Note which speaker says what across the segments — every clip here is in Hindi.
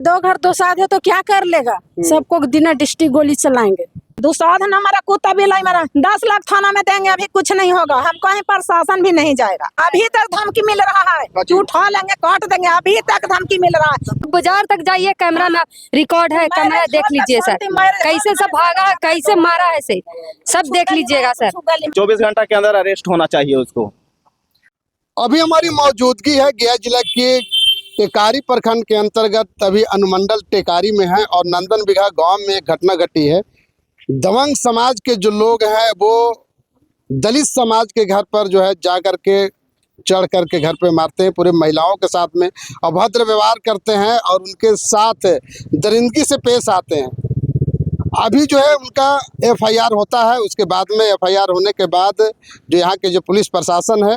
Speaker 1: दो घर दो साथ है तो क्या कर लेगा। सबको बिना डिस्ट्रिक्ट गोली चलाएंगे। दुसाध न हमारा कुत्ता भी लाई मारा 10 लाख थाना में देंगे, अभी कुछ नहीं होगा। हम कहीं प्रशासन भी नहीं जाएगा। अभी तक धमकी मिल रहा है कि उठा लेंगे काट देंगे, अभी तक धमकी मिल रहा है।
Speaker 2: बाजार तक जाइए, कैमरा में रिकॉर्ड है, कैमरा देख लीजिए सर, कैसे सब भागा है, कैसे मारा है, से सब देख लीजिएगा सर।
Speaker 3: 24 घंटा के अंदर अरेस्ट होना चाहिए उसको।
Speaker 4: अभी हमारी मौजूदगी है गया जिला के टेकारी प्रखंड के अंतर्गत अभी अनुमंडल टेकारी में है और नंदन बिघा गांव में एक घटना घटी है। दबंग समाज के जो लोग हैं वो दलित समाज के घर पर जो है जा करके चढ़ करके घर पे मारते हैं, पूरे महिलाओं के साथ में अभद्र व्यवहार करते हैं और उनके साथ दरिंदगी से पेश आते हैं। अभी जो है उनका एफआईआर होता है, उसके बाद में एफआईआर होने के बाद जो यहाँ के जो पुलिस प्रशासन है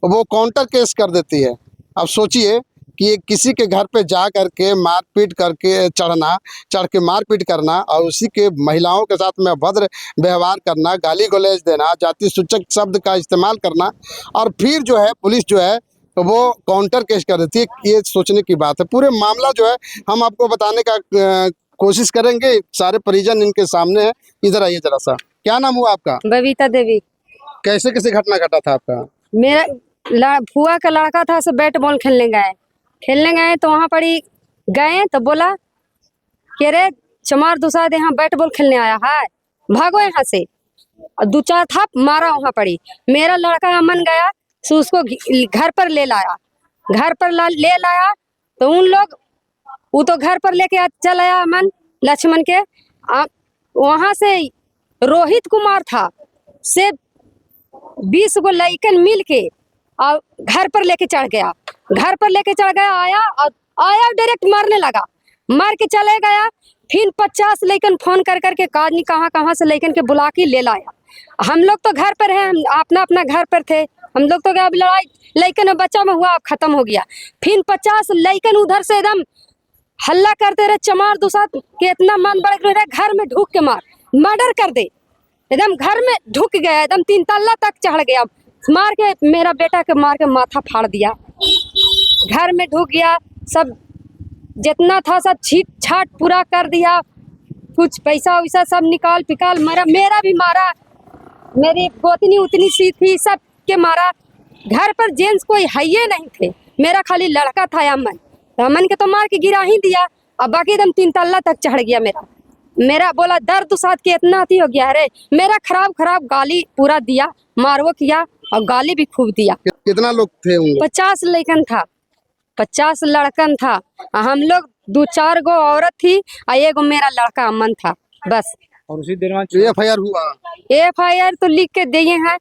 Speaker 4: वो काउंटर केस कर देती है। अब सोचिए कि किसी के घर पे जा करके मारपीट करके चढ़ के मारपीट करना और उसी के महिलाओं के साथ में अभद्र व्यवहार करना, गाली गलौज देना, जाति सूचक शब्द का इस्तेमाल करना और फिर जो है पुलिस जो है वो काउंटर केस कर देती है। ये सोचने की बात है। पूरे मामला जो है हम आपको बताने का कोशिश करेंगे। सारे परिजन इनके सामने है। इधर आइए जरा सा। क्या नाम हुआ आपका?
Speaker 2: बबीता देवी।
Speaker 4: कैसे कैसे घटना घटा था आपका?
Speaker 2: मेरा फुआ का लड़का था, सब बैट बॉल खेलने गए तो वहाँ पर ही गए तो बोला कि अरे चमार दूसरा यहाँ बैट बॉल खेलने आया है, भागो यहाँ से। और 2-4 थाप मारा वहाँ पड़ी। मेरा लड़का अमन गया तो उसको घर पर ले लाया। ले लाया तो उन लोग वो तो घर पर लेके चल आया अमन लक्ष्मण के। वहाँ से रोहित कुमार था से 20 गो लड़कन मिल के और घर पर लेके चढ़ गया। आया डायरेक्ट मारने लगा, मार के चले गया। फिर 50 लड़कन फोन कर करके काजनी कहाँ से लड़कन के बुला के ले लाया। हम लोग तो घर पर हैं, हम अपना घर पर थे। हम लोग तो अब लड़ाई लड़कन बच्चा में हुआ, अब खत्म हो गया। फिर 50 लड़कन उधर से एकदम हल्ला करते रहे, चमार दूसरा के इतना मन बढ़ रहा, घर में ढुक के मर्डर कर दे। एकदम घर में ढुक गया, एकदम 3 तल्ला तक चढ़ गया। मार के मेरा बेटा के मार के माथा फाड़ दिया। घर में ढुक गया, सब जितना था सब छीट छाट पूरा कर दिया। कुछ पैसा वैसा सब निकाल पिकाल मारा। मेरा भी मारा, मेरी गोतनी उतनी सी थी, सब के मारा। घर पर जेंट्स कोई है नहीं थे, मेरा खाली लड़का था अमन के तो मार के गिरा ही दिया। अब बाकी एकदम 3 तल्ला तक चढ़ गया। मेरा बोला दर्द साथ के इतना अति हो गया है। मेरा खराब गाली पूरा दिया, मारवो किया और गाली भी खूब दिया।
Speaker 4: कितना लोग थे?
Speaker 2: 50 लड़कन था, 50 लड़कन था। हम लोग 2-4 गो औरत थी और 1 गो मेरा लड़का अमन था, बस।
Speaker 4: और उसी देर में एफआईआर हुआ?
Speaker 2: एफआईआर तो लिख के दिए हैं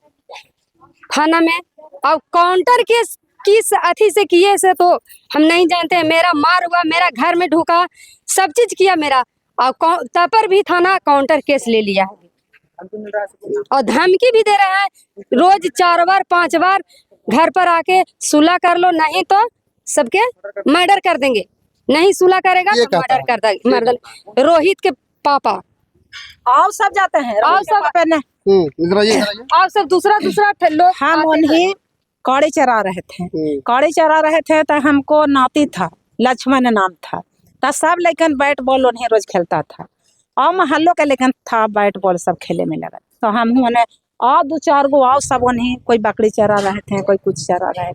Speaker 2: थाना में। और काउंटर केस किस अथी से किए से तो हम नहीं जानते। मेरा मार हुआ, मेरा घर में ढुका, सब चीज किया मेरा। और तब पर भी थाना काउंटर केस ले लिया है और धमकी भी दे रहे हैं रोज 4 बार 5 बार घर पर आके सुलह कर लो, नहीं तो सबके मर्डर कर देंगे। नहीं सुलह करेगा तो मर्डर कर देंगे। रोहित के पापा
Speaker 1: और सब जाते हैं
Speaker 2: और सब दूसरा लोग।
Speaker 1: हम उन्हीं कौड़ी चरा रहे थे तो हमको नाती था, लक्ष्मण नाम था। तो सब लेकिन बैट बॉल उन्हें रोज खेलता था और महल्लों के लेकिन था बैट बॉल सब खेले में लगा। तो हम उन्हें और 2-4 गो और सब उन्हें कोई बकरी चरा रहे थे, कोई कुछ चरा रहे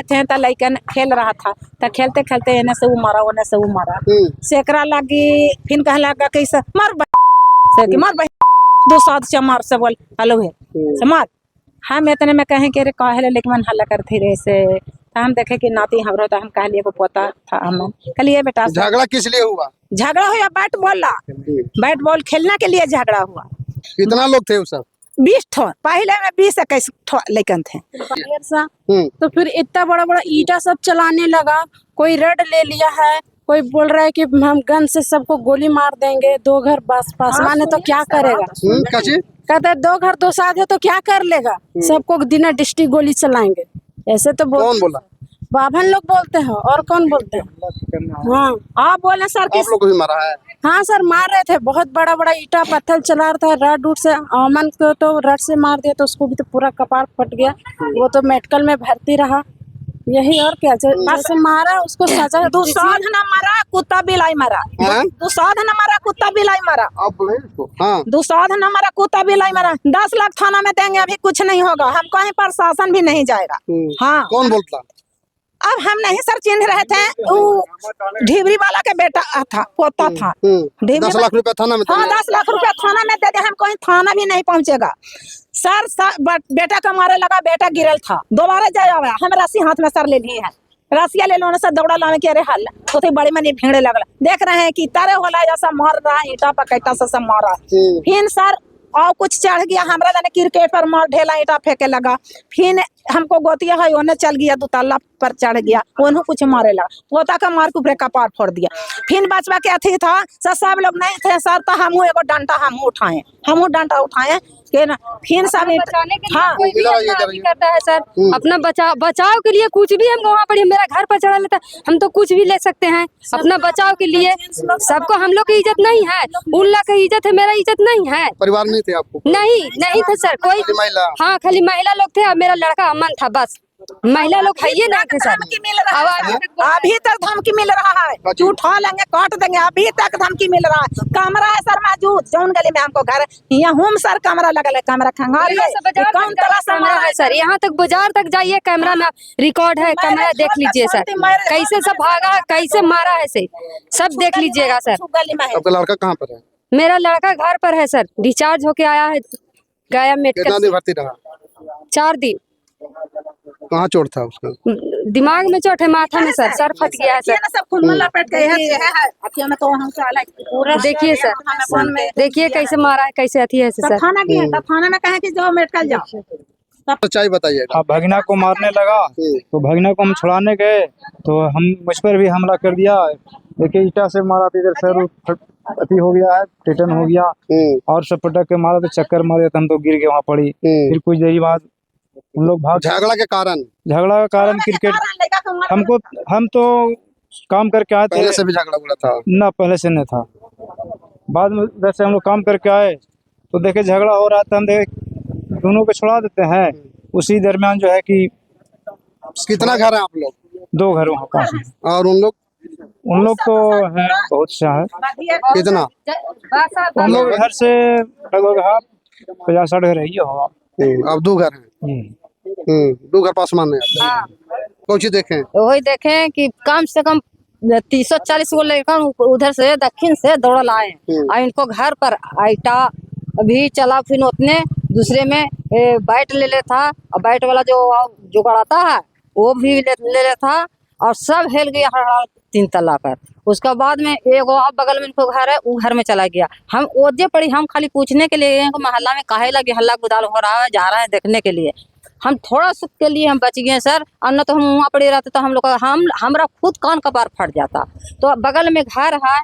Speaker 1: थे। तो लेकिन खेल रहा था तो खेलते खेलते इन्हें से वो मारा सेकरा लगी। फिर कह लगा कैसे मार दो साथ चमार से बोल हेलो है मार। हम इतने में कहें कि कहले लेकिन मन हल्ला करते रहे से। तो हम देखे कि नाती हमरो, तो हम कहलिए को पोता था हम कहलिए बेटा।
Speaker 4: झगड़ा किस लिए हुआ?
Speaker 1: झगड़ा हुआ बैट बॉल खेलने के लिए झगड़ा हुआ।
Speaker 4: कितना लोग थे उस सब?
Speaker 1: 20 ठो, पहले में 20-21 ठो लेकिन थे।
Speaker 2: तो फिर इतना बड़ा ईटा सब चलाने लगा। कोई रड ले लिया है, कोई बोल रहा है कि हम गन से सबको गोली मार देंगे। 2 घर पास माने तो क्या करेगा। कहते 2 घर 2 साथ है तो क्या कर लेगा। सबको बिना डिस्ट्रिक्ट गोली चलाएंगे, ऐसे तो
Speaker 4: कौन बोला?
Speaker 1: बाभन लोग बोलते हैं और कौन बोलते हैं। हाँ आप बोले सर
Speaker 4: आप लोग को भी मारा है?
Speaker 1: हाँ सर मार रहे थे, बहुत बड़ा ईटा पत्थर चला रहा था रड से। अमन को तो रड से मार दिया तो उसको भी तो पूरा कपार फट गया। वो तो मेडिकल में भर्ती रहा,
Speaker 5: यही और क्या जैसे मारा उसको सजा
Speaker 1: दुसाध न मरा कुत्ता बिलाई मरा,
Speaker 4: हाँ?
Speaker 1: दुसाध न मरा कुत्ता बिलाई मरा,
Speaker 4: आप बोले इसको। हाँ
Speaker 1: दुसाध न मरा कुत्ता बिलाई मरा। 10 लाख थाना में देंगे, अभी कुछ नहीं होगा, हम कहीं प्रशासन भी नहीं जाएगा। हाँ
Speaker 4: कौन बोलता?
Speaker 1: अब हम नहीं सर चिन्ह रहे थे, वो ढिबरी वाला के बेटा था, पोता था।
Speaker 4: 10 लाख रुपए थाना में
Speaker 1: हाँ
Speaker 4: देंगे।
Speaker 1: 10 लाख रुपया थाना में दे दे, हम कहीं थाना भी नहीं पहुंचेगा सर। बेटा का मारे लगा, बेटा गिरल था, दोबारा जाया हुआ, हम रस्सी हाथ में सर ले ली है, रसिया ले लो से दौड़ा लाने के, अरे हल तो थे बड़ी मनी भीड़े लगल, देख रहे हैं कि तारे होला जैसा मार रहा है, ईटा पकैटा से सब मारा। फिर सर और कुछ चढ़ गया, हमरा जाने क्रिकेट पर मार ढेला ईटा फेंके लगा। फिर हमको गोतिया है ओने चल गया, 2 तल्ला पर चढ़ गया, ओनहु कुछ मारे लगा, पोता का मार के ऊपर कपार फोड़ दिया। फिर बचवा के अथी था सर, सब लोग नहीं थे सर, तो हमहू एगो डंडा हमहू डंडा उठाए के ना। फिर सब
Speaker 2: बचाने के लिए
Speaker 4: हाँ।
Speaker 2: कोई भी
Speaker 4: इधर आइए,
Speaker 2: अपना
Speaker 4: इधर
Speaker 2: अथी करता है सर, अपना बचाव के लिए कुछ भी। हम वहाँ पर मेरा घर पर चढ़ा लेता है, हम तो कुछ भी ले सकते हैं अपना बचाव के लिए। सबको हम लोग की इज्जत नहीं है, उन लोग की इज्जत है, मेरा इज्जत नहीं है।
Speaker 4: परिवार नहीं थे आपको?
Speaker 2: नहीं थे सर कोई।
Speaker 4: खाली महिला?
Speaker 2: हाँ खाली महिला लोग थे और मेरा लड़का अमन था, बस महिला लोग है ये नहीं थे सर।
Speaker 1: धमकी मिल रहा है, अभी तक धमकी मिल रहा है, उठा लेंगे काट देंगे, अभी तक धमकी मिल रहा है। कमरा है सर मौजूद, जौन गली में हमको घर यहाँ सर कमरा लगल है, कमरा खंगाल कौन तरह से
Speaker 2: कैमरा है सर, यहाँ तक बाजार तक जाइए, कैमरा में रिकॉर्ड है, कैमरा देख लीजिए सर, कैसे सब भागा है, कैसे मारा है, से सब देख लीजिएगा सर।
Speaker 4: आपका लड़का कहाँ पर है?
Speaker 2: मेरा लड़का घर पर है सर, डिस्चार्ज होके आया है गया
Speaker 4: कितना
Speaker 2: मेडिकल,
Speaker 4: दिन भर्ती रहा?
Speaker 2: 4 दिन।
Speaker 4: कहाँ चोट था उसका?
Speaker 2: दिमाग में चोट है, माथा में सर फट गया है सर।
Speaker 1: सब खून में लपेट के है तो हम पूरा
Speaker 2: देखिए सर, देखिए कैसे मारा है, कैसे अथी है सर।
Speaker 1: थाना गया था, थाना में कहे कि जो मेडिकल जाओ।
Speaker 4: सच्चाई बताइएगा।
Speaker 6: अब भगना को मारने लगा तो भगना को हम छुड़ाने गए तो हम मुझ पर भी हमला कर दिया। देखिए ईटा से मारा तो इधर सर अति हो गया है, टिटन हो गया, और सब पटक के मारा तो चक्कर मारे तो हम तो गिर के वहाँ पड़ी। फिर कुछ देरी बाद हम लोग भाग।
Speaker 4: झगड़ा के कारण?
Speaker 6: झगड़ा का कारण क्रिकेट, हम तो काम करके आए थे।
Speaker 4: पहले से भी झगड़ा हुआ था?
Speaker 6: ना पहले से नहीं था, बाद में वैसे हम लोग काम करके आए तो देखे झगड़ा हो रहा था, हम देखे दोनों को छुड़ा देते हैं। उसी दरमियान जो है कि
Speaker 4: कितना घर है आप लोग?
Speaker 6: 2 घर वहाँ पास है।
Speaker 4: और उन लोग
Speaker 6: तो है बहुत सा है।
Speaker 4: कितना?
Speaker 6: हम लोग घर से लगभग 50-60 घर है होगा।
Speaker 4: अब 2 घर हैं। 2 घर पास मान है। कौन चीज देखें?
Speaker 5: वही देखें कि कम से कम 340 को लेकर उधर से दक्षिण से दौड़ आए और इनको घर पर आईटा अभी चला, फिर उतने दूसरे में बैट ले ले था, और बैट वाला जो गड़ाता है वो भी ले ले था, और सब हिल गया 3 तल्ला पर। उसके बाद में एक और बगल में इनको घर है, वो घर में चला गया। हम ओदे पड़ी, हम खाली पूछने के लिए मोहल्ला में काहे लगे हल्ला गुदाल हो रहा है, जा रहे हैं देखने के लिए। हम थोड़ा सुख के लिए हम बच गए सर, और न तो हम वहाँ पड़े रहते तो हम लोग हमरा खुद कान कपार फट जाता। तो बगल में घर है,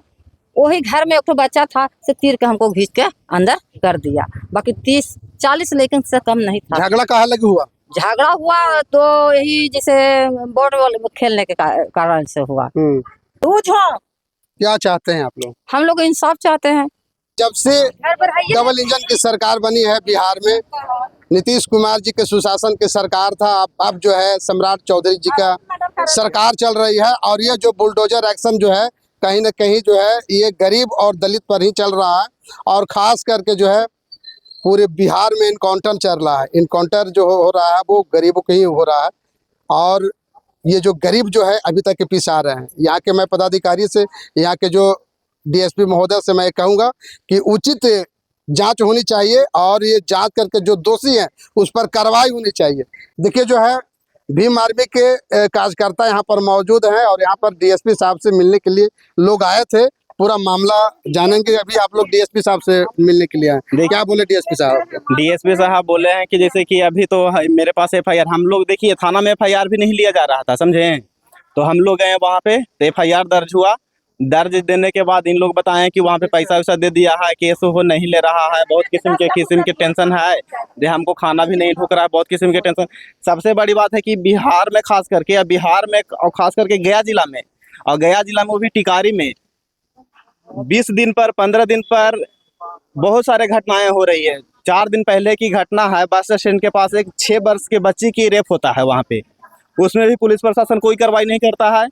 Speaker 5: वही घर में एक तो बच्चा था, से तीर के हमको घींच के अंदर कर दिया। बाकी 30-40 लेकिन से कम नहीं था।
Speaker 4: झगड़ा कहाँ लगे हुआ?
Speaker 5: झगड़ा हुआ तो यही जैसे बॉल खेलने के कारण से हुआ।
Speaker 4: क्या चाहते हैं आप लोग?
Speaker 5: हम लोग इंसाफ चाहते हैं।
Speaker 4: जब से डबल इंजन की सरकार बनी है बिहार में, नीतीश कुमार जी के सुशासन की सरकार था, अब जो है सम्राट चौधरी जी का सरकार चल रही है, और ये जो बुलडोजर एक्शन जो है कहीं ना कहीं जो है ये गरीब और दलित पर ही चल रहा है, और खास करके जो है पूरे बिहार में इनकाउंटर चल रहा है। इनकाउंटर जो हो रहा है वो गरीबों के ही हो रहा है, और ये जो गरीब जो है अभी तक के पीछे आ रहे हैं। यहाँ के मैं पदाधिकारी से, यहाँ के जो डीएसपी महोदय से मैं कहूँगा कि उचित जांच होनी चाहिए, और ये जांच करके जो दोषी हैं उस पर कार्रवाई होनी चाहिए। देखिए जो है भीम आर्मी के कार्यकर्ता यहाँ पर मौजूद हैं, और यहाँ पर डीएसपी साहब से मिलने के लिए लोग आए थे। पूरा मामला जानेंगे। अभी आप लोग डीएसपी साहब से मिलने के लिए आए, क्या बोले डीएसपी साहब?
Speaker 3: डीएसपी साहब बोले हैं कि जैसे कि अभी तो मेरे पास एफआईआर, हम लोग देखिए थाना में एफआईआर भी नहीं लिया जा रहा था, समझे। तो हम लोग गए वहाँ पे, तो एफआईआर दर्ज हुआ। दर्ज देने के बाद इन लोग बताएं कि वहाँ पे पैसा वैसा दे दिया है, केस वो नहीं ले रहा है, बहुत किस्म के टेंशन है, जो हमको खाना भी नहीं ढुक रहा है, बहुत किस्म के टेंशन। सबसे बड़ी बात है कि बिहार में खास करके, और खास करके गया जिला में, और गया जिला में वो भी टिकारी में 20 दिन पर 15 दिन पर बहुत सारे घटनाएं हो रही है। 4 दिन पहले की घटना है, बस स्टैंड के पास एक 6 वर्ष के बच्ची की रेप होता है वहाँ पे, उसमें भी पुलिस प्रशासन कोई कार्रवाई नहीं करता है।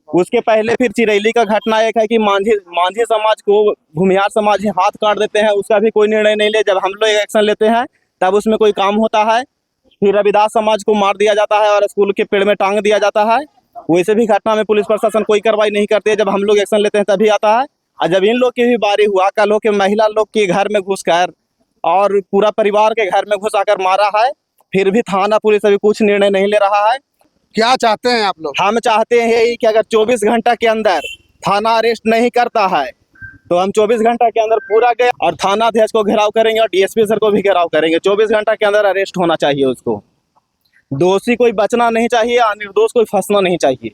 Speaker 3: उसके पहले फिर चिरैली का घटना एक है कि मांझी समाज को भूमिहार समाज हाथ काट देते हैं, उसका भी कोई निर्णय नहीं ले। जब हम लोग एक्शन लेते हैं तब उसमें कोई काम होता है। फिर रविदास समाज को मार दिया जाता है और स्कूल के पेड़ में टांग दिया जाता है। वैसे भी घटना में पुलिस प्रशासन कोई कार्रवाई नहीं करती है। जब हम लोग एक्शन लेते हैं तभी आता है। और जब इन लोग की भी बारी हुआ, कल हो के महिला लोग के घर में घुसकर और पूरा परिवार के घर में घुसाकर मारा है, फिर भी थाना पुलिस अभी कुछ निर्णय नहीं ले रहा है।
Speaker 4: क्या चाहते हैं आप लोग?
Speaker 3: हम चाहते हैं कि अगर 24 घंटा के अंदर थाना अरेस्ट नहीं करता है तो हम 24 घंटा के अंदर पूरा गए और थाना अध्यक्ष को घेराव करेंगे और डीएसपी सर को भी घेराव करेंगे। 24 घंटा के अंदर अरेस्ट होना चाहिए उसको। दोषी कोई बचना नहीं चाहिए और निर्दोष कोई फंसना नहीं चाहिए।